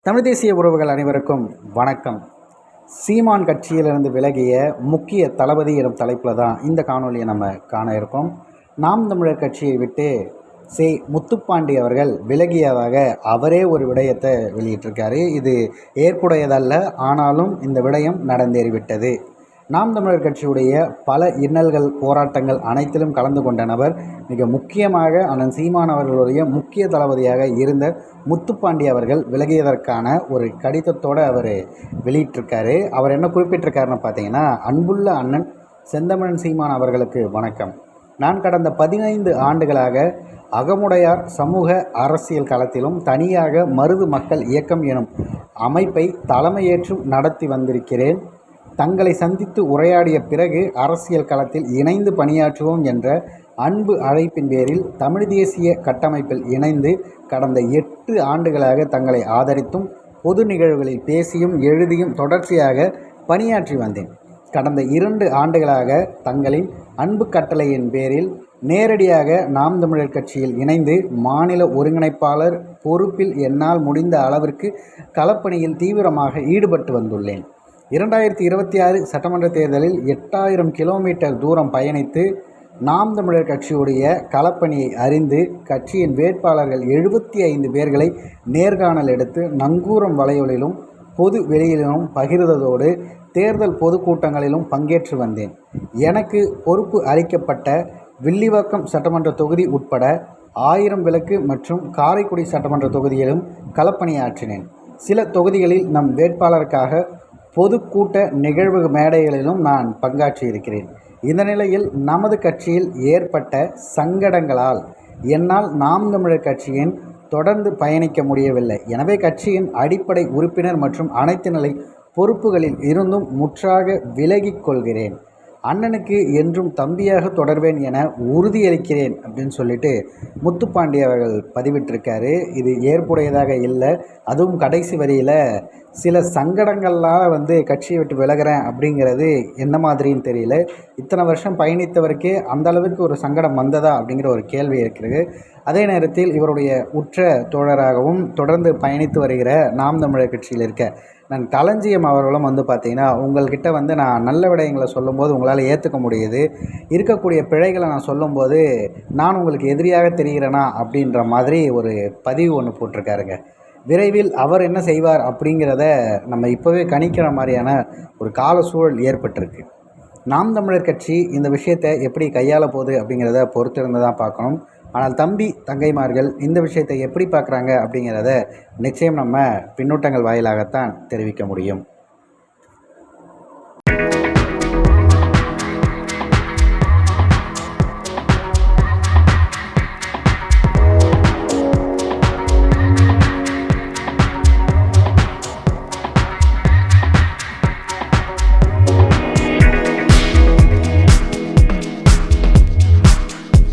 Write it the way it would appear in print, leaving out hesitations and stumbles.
தமிழ் தேசிய உறவுகள் அனைவருக்கும் வணக்கம். சீமான் கட்சியிலிருந்து விலகிய முக்கிய தளபதி எனும் தலைப்பில் தான் இந்த காணொலியை நம்ம காண இருக்கோம். நாம் தமிழர் கட்சியை விட்டு முத்துப்பாண்டி அவர்கள் விலகியதாக அவரே ஒரு விடயத்தை வெளியிட்டிருக்காரு. இது ஏற்புடையதல்ல, ஆனாலும் இந்த விடயம் நடந்தேறிவிட்டது. நாம் தமிழர் கட்சியுடைய பல இன்னல்கள் போராட்டங்கள் அனைத்திலும் கலந்து கொண்ட நபர், மிக முக்கியமாக அண்ணன் சீமான் அவர்களுடைய முக்கிய தளபதியாக இருந்த முத்துப்பாண்டி அவர்கள் விலகியதற்கான ஒரு கடிதத்தோடு அவர் வெளியிட்டிருக்காரு. அவர் என்ன குறிப்பிட்டிருக்காருன்னு பார்த்தீங்கன்னா, அன்புள்ள அண்ணன் செந்தமிழன் சீமான் அவர்களுக்கு வணக்கம். நான் கடந்த 15 ஆண்டுகளாக அகமுடையார் சமூக அரசியல் களத்திலும் தனியாக மருது மக்கள் இயக்கம் எனும் அமைப்பை தலைமையேற்றும் நடத்தி வந்திருக்கிறேன். தங்களை சந்தித்து உரையாடிய பிறகு அரசியல் களத்தில் இணைந்து பணியாற்றுவோம் என்ற அன்பு அழைப்பின் பேரில் தமிழ் தேசிய கட்டமைப்பில் இணைந்து கடந்த 8 ஆண்டுகளாக தங்களை ஆதரித்தும் பொது நிகழ்வுகளில் பேசியும் எழுதியும் தொடர்ச்சியாக பணியாற்றி வந்தேன். கடந்த 2 ஆண்டுகளாக தங்களின் அன்பு கட்டளையின் பேரில் நேரடியாக நாம் தமிழர் கட்சியில் இணைந்து மாநில ஒருங்கிணைப்பாளர் பொறுப்பில் என்னால் முடிந்த அளவிற்கு களப்பணியில் தீவிரமாக ஈடுபட்டு வந்துள்ளேன். 2026 சட்டமன்ற தேர்தலில் 8000 கிலோமீட்டர் தூரம் பயணித்து நாம் தமிழர் கட்சியுடைய களப்பணியை அறிந்து கட்சியின் வேட்பாளர்கள் 75 பேர்களை நேர்காணல் எடுத்து நங்கூரம் வலையொலிலும் பொது வெளியிலும் பகிர்ந்ததோடு தேர்தல் பொதுக்கூட்டங்களிலும் பங்கேற்று வந்தேன். எனக்கு பொறுப்பு அளிக்கப்பட்ட வில்லிவாக்கம் சட்டமன்ற தொகுதி உட்பட 1000 விளக்கு மற்றும் காரைக்குடி சட்டமன்ற தொகுதியிலும் களப்பணியாற்றினேன். சில தொகுதிகளில் நம் வேட்பாளருக்காக பொதுக்கூட்ட நிகழ்வு மேடைகளிலும் நான் பங்காற்றியிருக்கிறேன். இந்த நிலையில் நமது கட்சியில் ஏற்பட்ட சங்கடங்களால் என்னால் நாம் தமிழர் கட்சியின் தொடர்ந்து பயணிக்க முடியவில்லை. எனவே கட்சியின் அடிப்படை உறுப்பினர் மற்றும் அனைத்து நிலை பொறுப்புகளில் இருந்தும் முற்றாக விலகிக் கொள்கிறேன். அண்ணனுக்கு என்றும் தம்பியாக தொடர்வேன் என உறுதியளிக்கிறேன் அப்படின்னு சொல்லிட்டு முத்துப்பாண்டி அவர்கள் பதிவிட்டிருக்காரு. இது ஏற்புடையதாக இல்லை. அதுவும் கடைசி வரியில் சில சங்கடங்கள்லாம் கட்சியை விட்டு விலகிறேன் அப்படிங்கிறது என்ன மாதிரின்னு தெரியல. இத்தனை வருஷம் பயணித்தவருக்கே அந்த அளவுக்கு ஒரு சங்கடம் வந்ததா அப்படிங்கிற ஒரு கேள்வி இருக்கிறது. அதே நேரத்தில் இவருடைய உற்ற தோழராகவும் தொடர்ந்து பயணித்து வருகிற நாம் தமிழர் கட்சியில் இருக்க நான் களஞ்சியம் அவர்களும் பார்த்திங்கன்னா, உங்கள்கிட்ட நான் நல்ல விடயங்களை சொல்லும்போது உங்களால் ஏற்றுக்க முடியுது, இருக்கக்கூடிய பிழைகளை நான் சொல்லும்போது நான் உங்களுக்கு எதிரியாக தெரிகிறேனா அப்படின்ற மாதிரி ஒரு பதிவு ஒன்று போட்டிருக்காருங்க. விரைவில் அவர் என்ன செய்வார் அப்படிங்கிறத நம்ம இப்போவே கணிக்கிற மாதிரியான ஒரு கால சூழல் ஏற்பட்டிருக்கு. நாம் தமிழர் கட்சி இந்த விஷயத்தை எப்படி கையாள போகுது அப்படிங்கிறத பொறுத்திருந்து தான் பார்க்கணும். ஆனால் தம்பி தங்கைமார்கள் இந்த விஷயத்தை எப்படி பார்க்குறாங்க அப்படிங்கிறத நிச்சயம் நம்ம பின்னூட்டங்கள் வாயிலாகத்தான் தெரிவிக்க முடியும்.